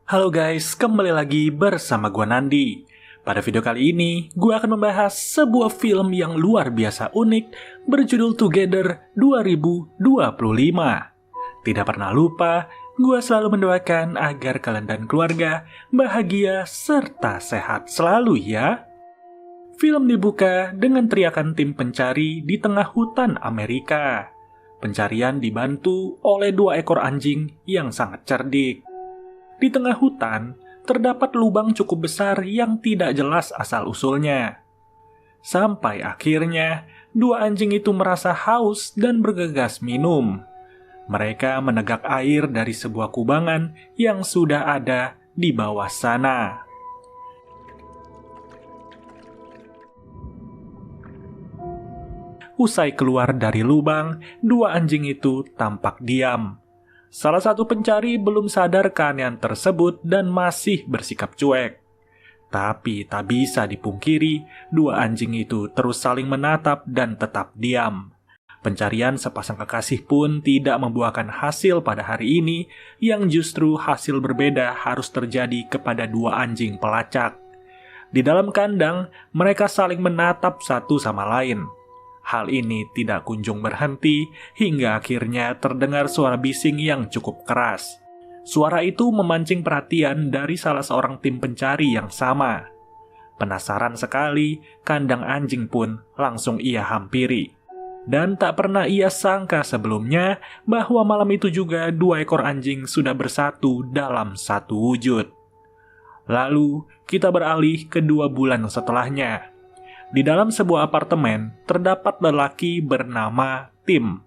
Halo guys, kembali lagi bersama gua Nandi. Pada video kali ini, gua akan membahas sebuah film yang luar biasa unik berjudul Together 2025. Tidak pernah lupa, gua selalu mendoakan agar kalian dan keluarga bahagia serta sehat selalu ya. Film dibuka dengan teriakan tim pencari di tengah hutan Amerika. Pencarian dibantu oleh 2 ekor anjing yang sangat cerdik. Di tengah hutan, terdapat lubang cukup besar yang tidak jelas asal-usulnya. Sampai akhirnya, 2 anjing itu merasa haus dan bergegas minum. Mereka menegak air dari sebuah kubangan yang sudah ada di bawah sana. Usai keluar dari lubang, 2 anjing itu tampak diam. Salah satu pencari belum sadar keanehan tersebut dan masih bersikap cuek. Tapi tak bisa dipungkiri, 2 anjing itu terus saling menatap dan tetap diam. Pencarian sepasang kekasih pun tidak membuahkan hasil pada hari ini, yang justru hasil berbeda harus terjadi kepada 2 anjing pelacak. Di dalam kandang, mereka saling menatap satu sama lain. Hal ini tidak kunjung berhenti hingga akhirnya terdengar suara bising yang cukup keras. Suara itu memancing perhatian dari salah seorang tim pencari yang sama. Penasaran sekali, kandang anjing pun langsung ia hampiri. Dan tak pernah ia sangka sebelumnya bahwa malam itu juga 2 ekor anjing sudah bersatu dalam satu wujud. Lalu, kita beralih ke 2 bulan setelahnya. Di dalam sebuah apartemen, terdapat lelaki bernama Tim.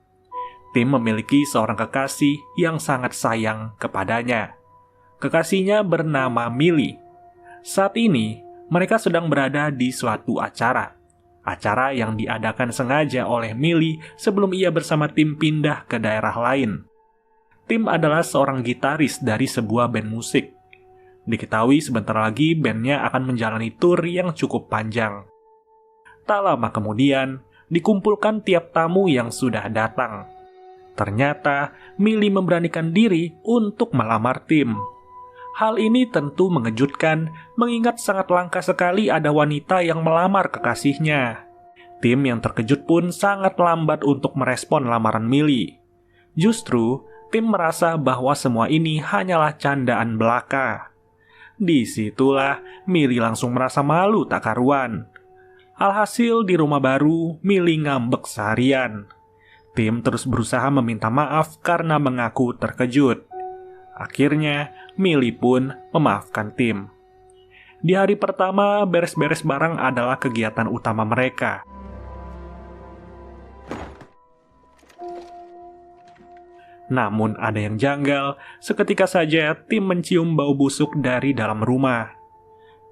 Tim memiliki seorang kekasih yang sangat sayang kepadanya. Kekasihnya bernama Millie. Saat ini, mereka sedang berada di suatu acara. Acara yang diadakan sengaja oleh Millie sebelum ia bersama Tim pindah ke daerah lain. Tim adalah seorang gitaris dari sebuah band musik. Diketahui sebentar lagi bandnya akan menjalani tur yang cukup panjang. Tak lama kemudian, dikumpulkan tiap tamu yang sudah datang. Ternyata, Millie memberanikan diri untuk melamar Tim. Hal ini tentu mengejutkan, mengingat sangat langka sekali ada wanita yang melamar kekasihnya. Tim yang terkejut pun sangat lambat untuk merespon lamaran Millie. Justru, Tim merasa bahwa semua ini hanyalah candaan belaka. Disitulah, Millie langsung merasa malu tak karuan. Alhasil di rumah baru, Millie ngambek seharian. Tim terus berusaha meminta maaf karena mengaku terkejut. Akhirnya, Millie pun memaafkan Tim. Di hari pertama, beres-beres barang adalah kegiatan utama mereka. Namun ada yang janggal, seketika saja Tim mencium bau busuk dari dalam rumah.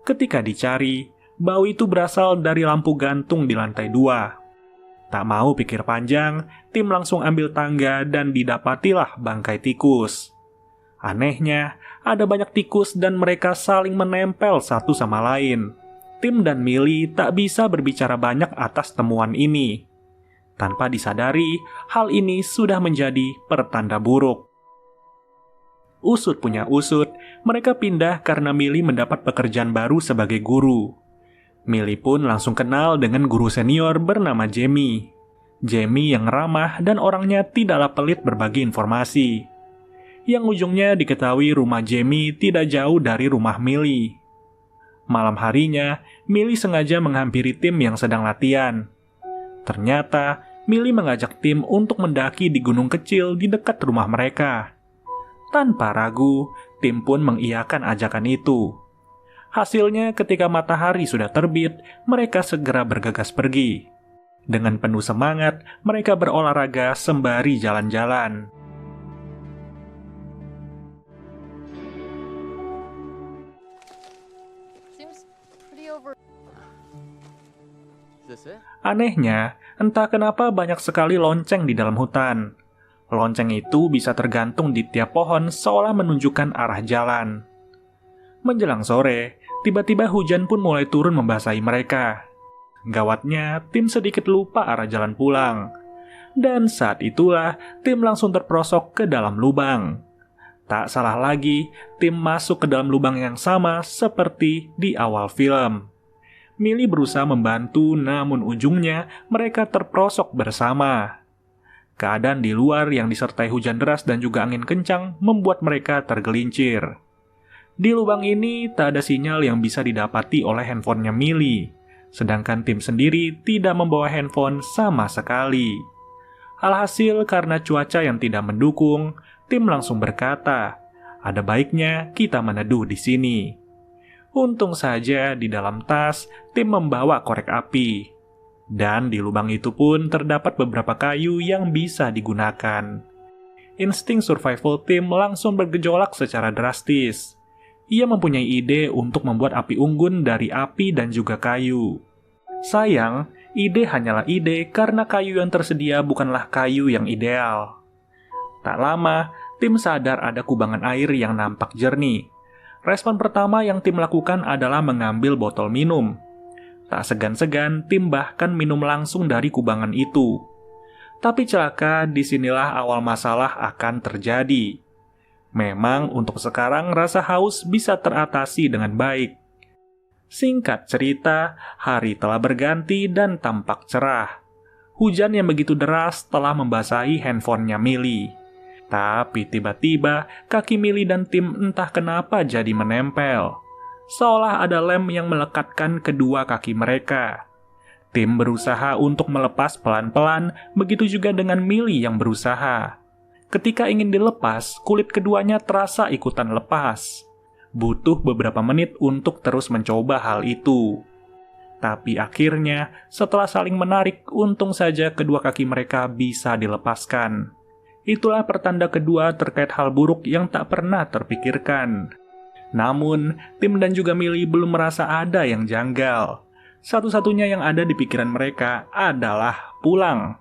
Ketika dicari, bau itu berasal dari lampu gantung di lantai 2. Tak mau pikir panjang, Tim langsung ambil tangga dan didapatilah bangkai tikus. Anehnya, ada banyak tikus dan mereka saling menempel satu sama lain. Tim dan Millie tak bisa berbicara banyak atas temuan ini. Tanpa disadari, hal ini sudah menjadi pertanda buruk. Usut punya usut, mereka pindah karena Millie mendapat pekerjaan baru sebagai guru. Millie pun langsung kenal dengan guru senior bernama Jamie. Jamie yang ramah dan orangnya tidaklah pelit berbagi informasi. Yang ujungnya diketahui rumah Jamie tidak jauh dari rumah Millie. Malam harinya, Millie sengaja menghampiri Tim yang sedang latihan. Ternyata, Millie mengajak Tim untuk mendaki di gunung kecil di dekat rumah mereka. Tanpa ragu, Tim pun mengiyakan ajakan itu. Hasilnya ketika matahari sudah terbit, mereka segera bergegas pergi. Dengan penuh semangat, mereka berolahraga sembari jalan-jalan. Anehnya, entah kenapa banyak sekali lonceng di dalam hutan. Lonceng itu bisa tergantung di tiap pohon seolah menunjukkan arah jalan. Menjelang sore, tiba-tiba hujan pun mulai turun membasahi mereka. Gawatnya, Tim sedikit lupa arah jalan pulang. Dan saat itulah, Tim langsung terperosok ke dalam lubang. Tak salah lagi, tim masuk ke dalam lubang yang sama seperti di awal film. Millie berusaha membantu, namun ujungnya mereka terperosok bersama. Keadaan di luar yang disertai hujan deras dan juga angin kencang membuat mereka tergelincir. Di lubang ini tak ada sinyal yang bisa didapati oleh handphonenya Millie, sedangkan tim sendiri tidak membawa handphone sama sekali. Alhasil karena cuaca yang tidak mendukung, tim langsung berkata, ada baiknya kita meneduh di sini. Untung saja di dalam tas, tim membawa korek api. Dan di lubang itu pun terdapat beberapa kayu yang bisa digunakan. Insting survival tim langsung bergejolak secara drastis. Ia mempunyai ide untuk membuat api unggun dari api dan juga kayu. Sayang, ide hanyalah ide karena kayu yang tersedia bukanlah kayu yang ideal. Tak lama, tim sadar ada kubangan air yang nampak jernih. Respon pertama yang tim lakukan adalah mengambil botol minum. Tak segan-segan, tim bahkan minum langsung dari kubangan itu. Tapi celaka, disinilah awal masalah akan terjadi. Memang untuk sekarang rasa haus bisa teratasi dengan baik. Singkat cerita, hari telah berganti dan tampak cerah. Hujan yang begitu deras telah membasahi handphonenya Millie. Tapi tiba-tiba kaki Millie dan tim entah kenapa jadi menempel. Seolah ada lem yang melekatkan kedua kaki mereka. Tim berusaha untuk melepas pelan-pelan, begitu juga dengan Millie yang berusaha. Ketika ingin dilepas, kulit keduanya terasa ikutan lepas. Butuh beberapa menit untuk terus mencoba hal itu. Tapi akhirnya, setelah saling menarik, untung saja kedua kaki mereka bisa dilepaskan. Itulah pertanda kedua terkait hal buruk yang tak pernah terpikirkan. Namun, tim dan juga Millie belum merasa ada yang janggal. Satu-satunya yang ada di pikiran mereka adalah pulang.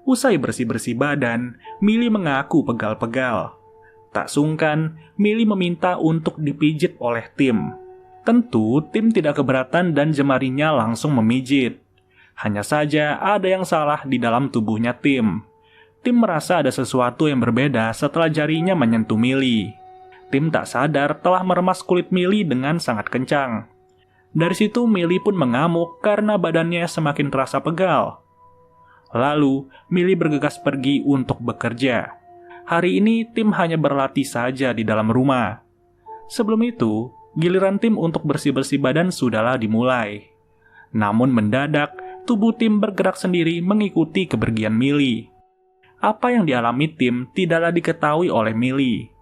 Usai bersih-bersih badan, Millie mengaku pegal-pegal. Tak sungkan, Millie meminta untuk dipijit oleh tim. Tentu, tim tidak keberatan dan jemarinya langsung memijit. Hanya saja ada yang salah di dalam tubuhnya tim. Tim merasa ada sesuatu yang berbeda setelah jarinya menyentuh Millie. Tim tak sadar telah meremas kulit Millie dengan sangat kencang. Dari situ Millie pun mengamuk karena badannya semakin terasa pegal. Lalu, Millie bergegas pergi untuk bekerja. Hari ini tim hanya berlatih saja di dalam rumah. Sebelum itu, giliran tim untuk bersih-bersih badan sudahlah dimulai. Namun mendadak, tubuh tim bergerak sendiri mengikuti kepergian Millie. Apa yang dialami tim tidaklah diketahui oleh Millie.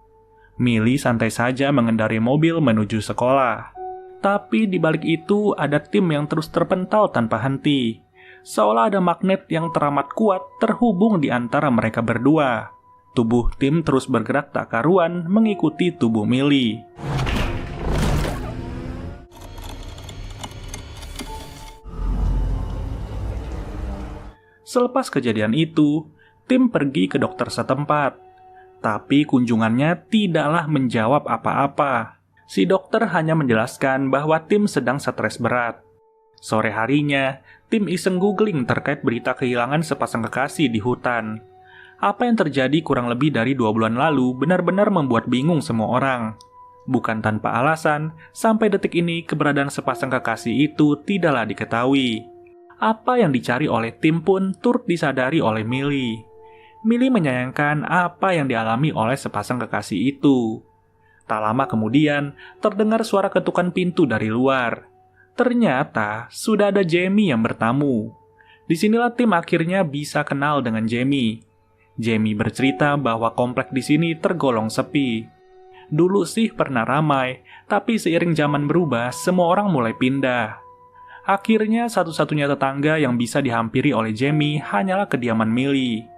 Millie santai saja mengendarai mobil menuju sekolah. Tapi di balik itu ada tim yang terus terpental tanpa henti. Seolah ada magnet yang teramat kuat terhubung di antara mereka berdua. Tubuh tim terus bergerak tak karuan mengikuti tubuh Millie. Selepas kejadian itu, tim pergi ke dokter setempat. Tapi kunjungannya tidaklah menjawab apa-apa. Si dokter hanya menjelaskan bahwa tim sedang stres berat. Sore harinya, tim iseng googling terkait berita kehilangan sepasang kekasih di hutan. Apa yang terjadi kurang lebih dari 2 bulan lalu benar-benar membuat bingung semua orang. Bukan tanpa alasan, sampai detik ini keberadaan sepasang kekasih itu tidaklah diketahui. Apa yang dicari oleh tim pun turut disadari oleh Millie. Millie menyayangkan apa yang dialami oleh sepasang kekasih itu. Tak lama kemudian, terdengar suara ketukan pintu dari luar. Ternyata, sudah ada Jamie yang bertamu. Disinilah tim akhirnya bisa kenal dengan Jamie. Jamie bercerita bahwa komplek di sini tergolong sepi. Dulu sih pernah ramai, tapi seiring zaman berubah, semua orang mulai pindah. Akhirnya satu-satunya tetangga yang bisa dihampiri oleh Jamie hanyalah kediaman Millie.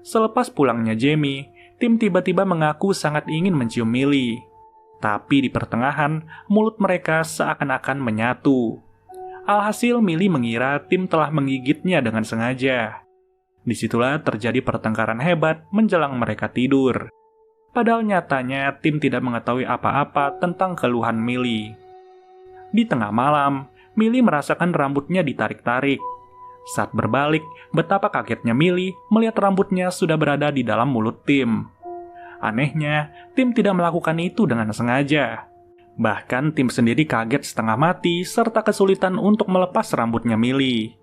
Selepas pulangnya Jamie, tim tiba-tiba mengaku sangat ingin mencium Millie. Tapi di pertengahan, mulut mereka seakan-akan menyatu. Alhasil Millie mengira tim telah menggigitnya dengan sengaja. Disitulah terjadi pertengkaran hebat menjelang mereka tidur. Padahal nyatanya tim tidak mengetahui apa-apa tentang keluhan Millie. Di tengah malam, Millie merasakan rambutnya ditarik-tarik. Saat berbalik, betapa kagetnya Millie melihat rambutnya sudah berada di dalam mulut Tim. Anehnya, Tim tidak melakukan itu dengan sengaja. Bahkan Tim sendiri kaget setengah mati serta kesulitan untuk melepas rambutnya Millie.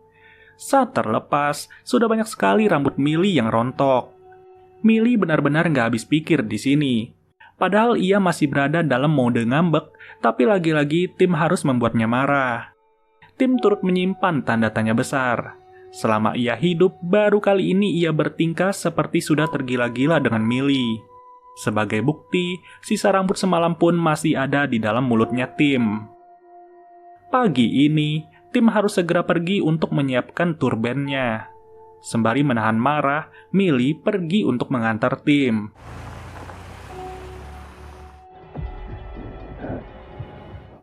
Saat terlepas, sudah banyak sekali rambut Millie yang rontok. Millie benar-benar nggak habis pikir di sini. Padahal ia masih berada dalam mode ngambek, tapi lagi-lagi Tim harus membuatnya marah. Tim turut menyimpan tanda tanya besar. Selama ia hidup, baru kali ini ia bertingkah seperti sudah tergila-gila dengan Millie. Sebagai bukti, sisa rambut semalam pun masih ada di dalam mulutnya Tim. Pagi ini, Tim harus segera pergi untuk menyiapkan turbannya. Sembari menahan marah, Millie pergi untuk mengantar Tim.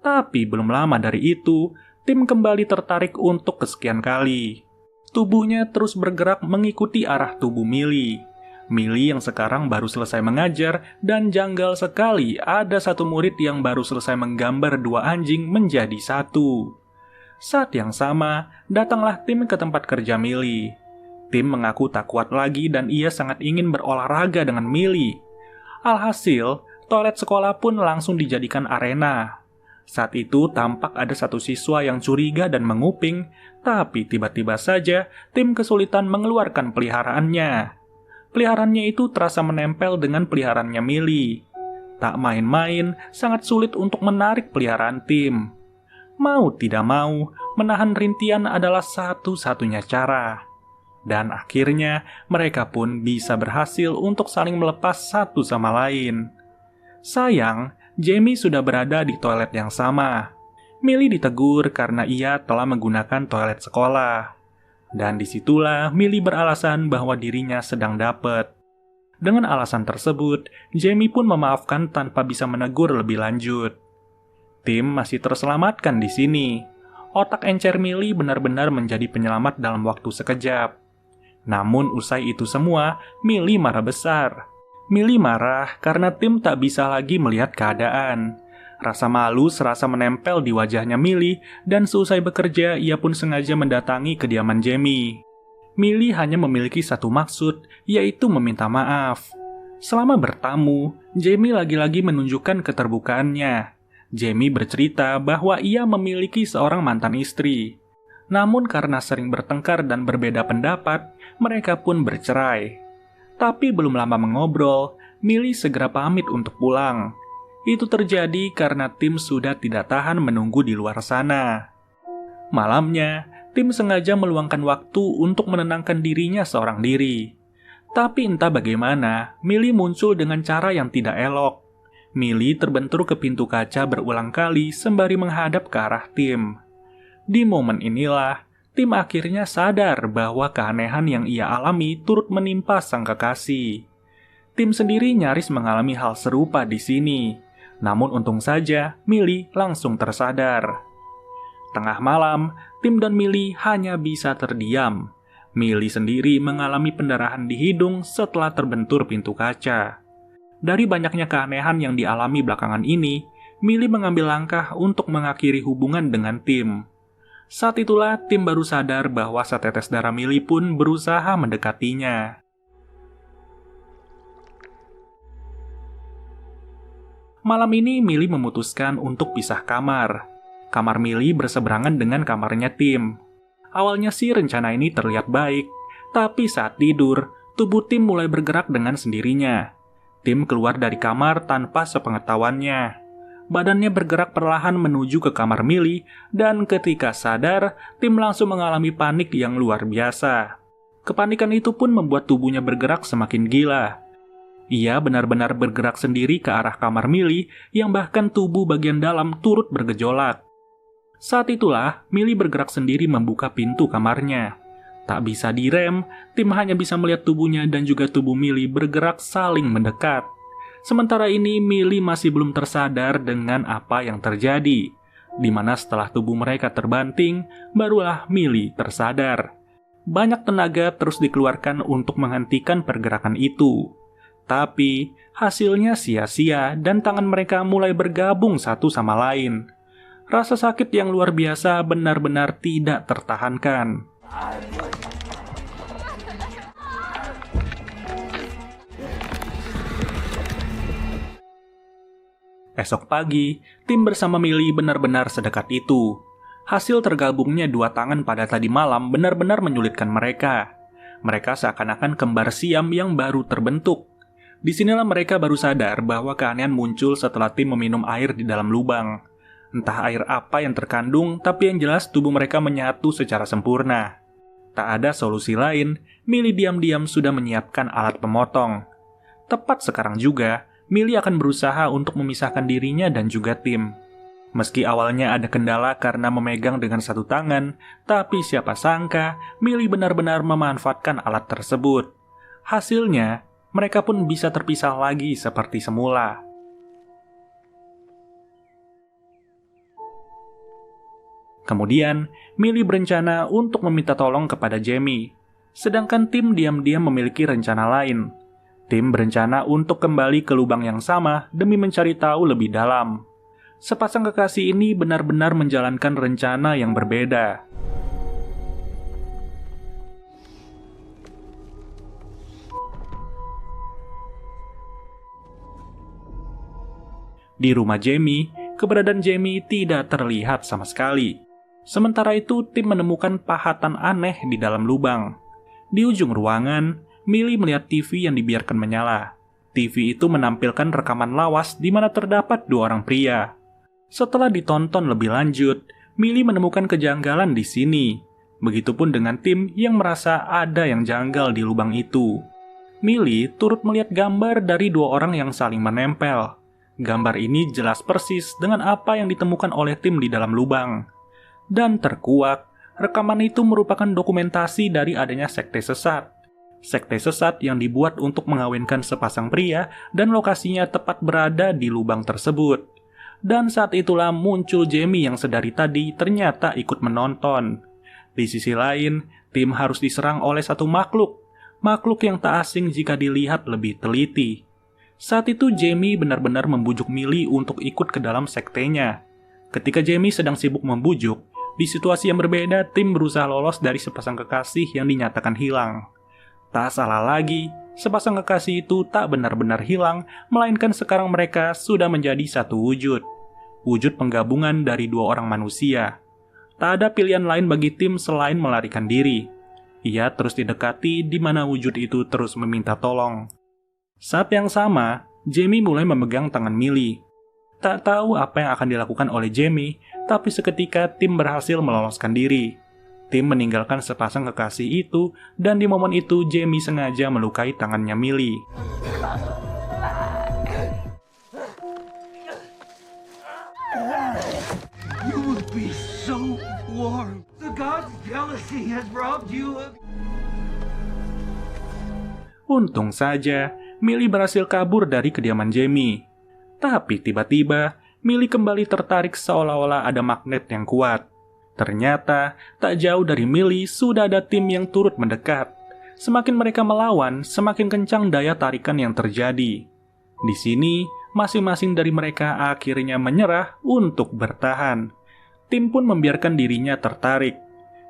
Tapi belum lama dari itu, Tim kembali tertarik untuk kesekian kali. Tubuhnya terus bergerak mengikuti arah tubuh Millie. Millie yang sekarang baru selesai mengajar, dan janggal sekali ada satu murid yang baru selesai menggambar dua anjing menjadi satu. Saat yang sama, datanglah Tim ke tempat kerja Millie. Tim mengaku tak kuat lagi dan ia sangat ingin berolahraga dengan Millie. Alhasil, toilet sekolah pun langsung dijadikan arena. Saat itu tampak ada satu siswa yang curiga dan menguping, tapi tiba-tiba saja Tim kesulitan mengeluarkan peliharaannya. Peliharaannya itu terasa menempel dengan peliharaannya Millie. Tak main-main, sangat sulit untuk menarik peliharaan Tim. Mau tidak mau, menahan rintian adalah satu-satunya cara. Dan akhirnya, mereka pun bisa berhasil untuk saling melepas satu sama lain. Sayang, Jamie sudah berada di toilet yang sama. Millie ditegur karena ia telah menggunakan toilet sekolah. Dan disitulah Millie beralasan bahwa dirinya sedang dapet. Dengan alasan tersebut, Jamie pun memaafkan tanpa bisa menegur lebih lanjut. Tim masih terselamatkan di sini. Otak encer Millie benar-benar menjadi penyelamat dalam waktu sekejap. Namun usai itu semua, Millie marah besar. Millie marah karena Tim tak bisa lagi melihat keadaan. Rasa malu serasa menempel di wajahnya Millie, dan seusai bekerja ia pun sengaja mendatangi kediaman Jamie. Millie hanya memiliki satu maksud, yaitu meminta maaf. Selama bertamu, Jamie lagi-lagi menunjukkan keterbukaannya. Jamie bercerita bahwa ia memiliki seorang mantan istri. Namun karena sering bertengkar dan berbeda pendapat, mereka pun bercerai. Tapi belum lama mengobrol, Millie segera pamit untuk pulang. Itu terjadi karena Tim sudah tidak tahan menunggu di luar sana. Malamnya, Tim sengaja meluangkan waktu untuk menenangkan dirinya seorang diri. Tapi entah bagaimana, Millie muncul dengan cara yang tidak elok. Millie terbentur ke pintu kaca berulang kali sembari menghadap ke arah Tim. Di momen inilah, Tim akhirnya sadar bahwa keanehan yang ia alami turut menimpa sang kekasih. Tim sendiri nyaris mengalami hal serupa di sini. Namun untung saja, Millie langsung tersadar. Tengah malam, Tim dan Millie hanya bisa terdiam. Millie sendiri mengalami pendarahan di hidung setelah terbentur pintu kaca. Dari banyaknya keanehan yang dialami belakangan ini, Millie mengambil langkah untuk mengakhiri hubungan dengan Tim. Saat itulah Tim baru sadar bahwa setetes darah Millie pun berusaha mendekatinya. Malam ini Millie memutuskan untuk pisah kamar. Kamar Millie berseberangan dengan kamarnya Tim. Awalnya sih rencana ini terlihat baik, tapi saat tidur, tubuh Tim mulai bergerak dengan sendirinya. Tim keluar dari kamar tanpa sepengetahuannya. Badannya bergerak perlahan menuju ke kamar Millie, dan ketika sadar, Tim langsung mengalami panik yang luar biasa. Kepanikan itu pun membuat tubuhnya bergerak semakin gila. Ia benar-benar bergerak sendiri ke arah kamar Millie yang bahkan tubuh bagian dalam turut bergejolak. Saat itulah, Millie bergerak sendiri membuka pintu kamarnya. Tak bisa direm, Tim hanya bisa melihat tubuhnya dan juga tubuh Millie bergerak saling mendekat. Sementara ini, Millie masih belum tersadar dengan apa yang terjadi. Di mana setelah tubuh mereka terbanting, barulah Millie tersadar. Banyak tenaga terus dikeluarkan untuk menghentikan pergerakan itu. Tapi, hasilnya sia-sia dan tangan mereka mulai bergabung satu sama lain. Rasa sakit yang luar biasa benar-benar tidak tertahankan. Esok pagi, tim bersama Millie benar-benar sedekat itu. Hasil tergabungnya dua tangan pada tadi malam benar-benar menyulitkan mereka. Mereka seakan-akan kembar siam yang baru terbentuk. Disinilah mereka baru sadar bahwa keanehan muncul setelah tim meminum air di dalam lubang. Entah air apa yang terkandung, tapi yang jelas tubuh mereka menyatu secara sempurna. Tak ada solusi lain, Millie diam-diam sudah menyiapkan alat pemotong. Tepat sekarang juga, Millie akan berusaha untuk memisahkan dirinya dan juga tim. Meski awalnya ada kendala karena memegang dengan satu tangan, tapi siapa sangka Millie benar-benar memanfaatkan alat tersebut. Hasilnya, mereka pun bisa terpisah lagi seperti semula. Kemudian, Millie berencana untuk meminta tolong kepada Jamie. Sedangkan tim diam-diam memiliki rencana lain. Tim berencana untuk kembali ke lubang yang sama demi mencari tahu lebih dalam. Sepasang kekasih ini benar-benar menjalankan rencana yang berbeda. Di rumah Jamie, keberadaan Jamie tidak terlihat sama sekali. Sementara itu, tim menemukan pahatan aneh di dalam lubang. Di ujung ruangan, Millie melihat TV yang dibiarkan menyala. TV itu menampilkan rekaman lawas di mana terdapat dua orang pria. Setelah ditonton lebih lanjut, Millie menemukan kejanggalan di sini. Begitupun dengan tim yang merasa ada yang janggal di lubang itu. Millie turut melihat gambar dari dua orang yang saling menempel. Gambar ini jelas persis dengan apa yang ditemukan oleh tim di dalam lubang. Dan terkuak, rekaman itu merupakan dokumentasi dari adanya sekte sesat. Sekte sesat yang dibuat untuk mengawinkan sepasang pria dan lokasinya tepat berada di lubang tersebut. Dan saat itulah muncul Jamie yang sedari tadi ternyata ikut menonton. Di sisi lain, tim harus diserang oleh satu makhluk yang tak asing jika dilihat lebih teliti. Saat itu Jamie benar-benar membujuk Millie untuk ikut ke dalam sektenya. Ketika Jamie sedang sibuk membujuk, di situasi yang berbeda tim berusaha lolos dari sepasang kekasih yang dinyatakan hilang. Tak salah lagi, sepasang kekasih itu tak benar-benar hilang, melainkan sekarang mereka sudah menjadi satu wujud. Wujud penggabungan dari dua orang manusia. Tak ada pilihan lain bagi tim selain melarikan diri. Ia terus didekati di mana wujud itu terus meminta tolong. Saat yang sama, Jamie mulai memegang tangan Millie. Tak tahu apa yang akan dilakukan oleh Jamie, tapi seketika tim berhasil meloloskan diri. Tim meninggalkan sepasang kekasih itu, dan di momen itu Jamie sengaja melukai tangannya Millie. You would be so warm. The god's jealousy has robbed you of... Untung saja, Millie berhasil kabur dari kediaman Jamie. Tapi tiba-tiba, Millie kembali tertarik seolah-olah ada magnet yang kuat. Ternyata, tak jauh dari Millie sudah ada tim yang turut mendekat. Semakin mereka melawan, semakin kencang daya tarikan yang terjadi. Di sini, masing-masing dari mereka akhirnya menyerah untuk bertahan. Tim pun membiarkan dirinya tertarik.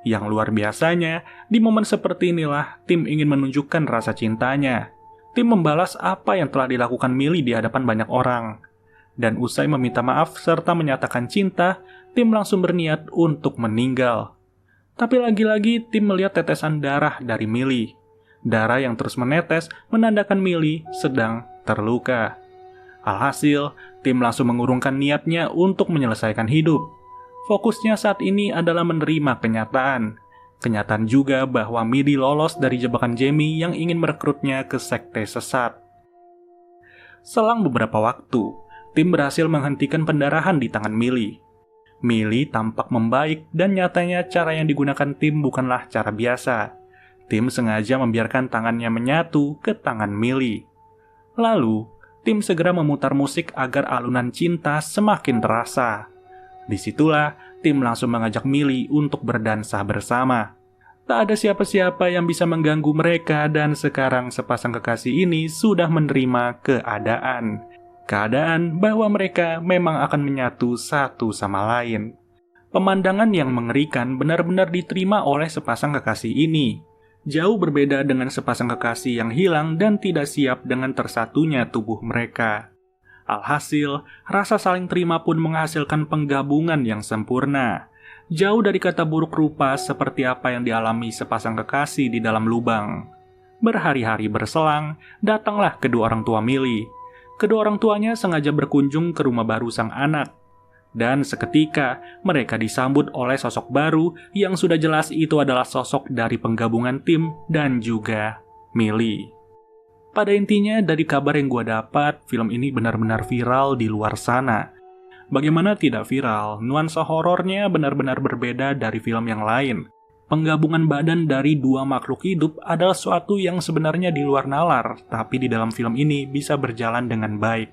Yang luar biasanya, di momen seperti inilah tim ingin menunjukkan rasa cintanya. Tim membalas apa yang telah dilakukan Millie di hadapan banyak orang. Dan usai meminta maaf serta menyatakan cinta, tim langsung berniat untuk meninggal. Tapi lagi-lagi tim melihat tetesan darah dari Millie. Darah yang terus menetes menandakan Millie sedang terluka. Alhasil, tim langsung mengurungkan niatnya untuk menyelesaikan hidup. Fokusnya saat ini adalah menerima kenyataan. Kenyataan juga bahwa Millie lolos dari jebakan Jamie yang ingin merekrutnya ke sekte sesat. Selang beberapa waktu, tim berhasil menghentikan pendarahan di tangan Millie. Millie tampak membaik dan nyatanya cara yang digunakan tim bukanlah cara biasa. Tim sengaja membiarkan tangannya menyatu ke tangan Millie. Lalu, tim segera memutar musik agar alunan cinta semakin terasa. Disitulah, tim langsung mengajak Millie untuk berdansa bersama. Tak ada siapa-siapa yang bisa mengganggu mereka dan sekarang sepasang kekasih ini sudah menerima keadaan. Keadaan bahwa mereka memang akan menyatu satu sama lain. Pemandangan yang mengerikan benar-benar diterima oleh sepasang kekasih ini. Jauh berbeda dengan sepasang kekasih yang hilang dan tidak siap dengan tersatunya tubuh mereka. Alhasil, rasa saling terima pun menghasilkan penggabungan yang sempurna. Jauh dari kata buruk rupa seperti apa yang dialami sepasang kekasih di dalam lubang. Berhari-hari berselang, datanglah kedua orang tua Millie. Kedua orang tuanya sengaja berkunjung ke rumah baru sang anak. Dan seketika, mereka disambut oleh sosok baru yang sudah jelas itu adalah sosok dari penggabungan tim dan juga Millie. Pada intinya, dari kabar yang gue dapat, film ini benar-benar viral di luar sana. Bagaimana tidak viral, nuansa horornya benar-benar berbeda dari film yang lain. Penggabungan badan dari dua makhluk hidup adalah suatu yang sebenarnya di luar nalar, tapi di dalam film ini bisa berjalan dengan baik.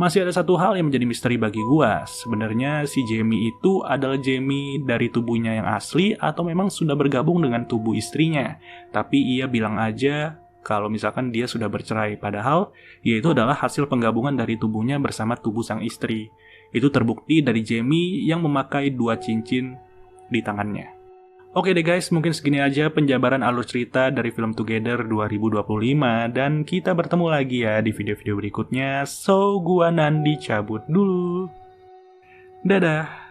Masih ada satu hal yang menjadi misteri bagi gua. Sebenarnya si Jamie itu adalah Jamie dari tubuhnya yang asli atau memang sudah bergabung dengan tubuh istrinya. Tapi ia bilang aja kalau misalkan dia sudah bercerai, padahal yaitu adalah hasil penggabungan dari tubuhnya bersama tubuh sang istri. Itu terbukti dari Jamie yang memakai 2 cincin di tangannya. Oke deh guys, mungkin segini aja penjabaran alur cerita dari film Together 2025 dan kita bertemu lagi ya di video-video berikutnya. So, gua Nandi cabut dulu. Dadah.